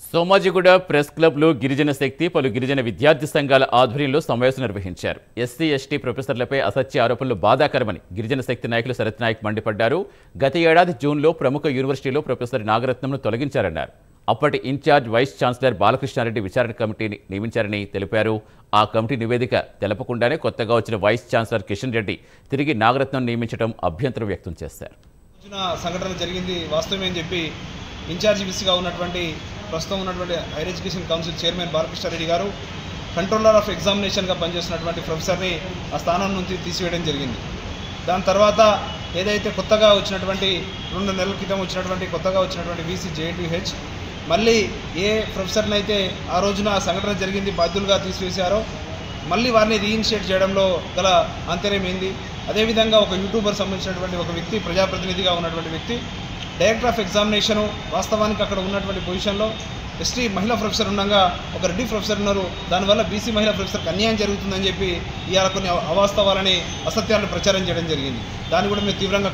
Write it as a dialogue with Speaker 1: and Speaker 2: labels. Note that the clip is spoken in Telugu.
Speaker 1: సోమాజిగూడ ప్రెస్ క్లబ్లో గిరిజన శక్తి పలు గిరిజన విద్యార్థి సంఘాల ఆధ్వర్యంలో సమావేశం నిర్వహించారు. ఎస్సీ ఎస్టీ ప్రొఫెసర్లపై అసత్య ఆరోపణలు బాధాకరమని గిరిజన శక్తి నాయకులు శరత్ నాయక్ మండిపడ్డారు. గత ఏడాది జూన్లో ప్రముఖ యూనివర్సిటీలో ప్రొఫెసర్ నాగరత్నంను తొలగించారన్నారు. అప్పటి ఇన్ఛార్జ్ వైస్ ఛాన్సలర్ బాలకృష్ణారెడ్డి విచారణ కమిటీని నియమించారని తెలిపారు. ఆ కమిటీ నివేదిక తెలపకుండానే కొత్తగా వచ్చిన వైస్ ఛాన్సలర్ కిషన్ రెడ్డి తిరిగి నాగరత్నం నియమించడం అభ్యంతరం వ్యక్తం చేశారు.
Speaker 2: సంఘటన జరిగింది వాస్తవమే అని చెప్పి ఇన్ఛార్జ్ విసిగా ఉన్నటువంటి ప్రస్తుతం ఉన్నటువంటి higher education council chairman Balakrishna Reddy garu controller of ఎగ్జామినేషన్గా పనిచేస్తున్నటువంటి ప్రొఫెసర్ని ఆ స్థానం నుంచి తీసివేయడం జరిగింది. దాని తర్వాత ఏదైతే కొత్తగా వచ్చినటువంటి 2 నెలల క్రితం కొత్తగా వచ్చినటువంటి వీసీ JNTH మళ్ళీ ఏ ప్రొఫెసర్ని అయితే ఆ రోజున ఆ సంఘటన జరిగింది బాధ్యులుగా తీసివేశారో మళ్ళీ వారిని రీఇనిషియేట్ చేయడంలో గల ఆంతర్యం ఏంది? అదేవిధంగా ఒక యూట్యూబర్ సంబంధించినటువంటి ఒక వ్యక్తి, ప్రజాప్రతినిధిగా ఉన్నటువంటి వ్యక్తి డైరెక్టర్ ఆఫ్ ఎగ్జామినేషను వాస్తవానికి అక్కడ ఉన్నటువంటి పొజిషన్లో ఎస్టీ మహిళా ప్రొఫెసర్ ఉండగా ఒక రెడ్డి ప్రొఫెసర్ ఉన్నారు. దానివల్ల బీసీ మహిళా ప్రొఫెసర్కి అన్యాయం జరుగుతుందని చెప్పి ఇవాళ కొన్ని అవాస్తవాలని అసత్యాలను ప్రచారం చేయడం జరిగింది. దాన్ని కూడా మేము తీవ్రంగా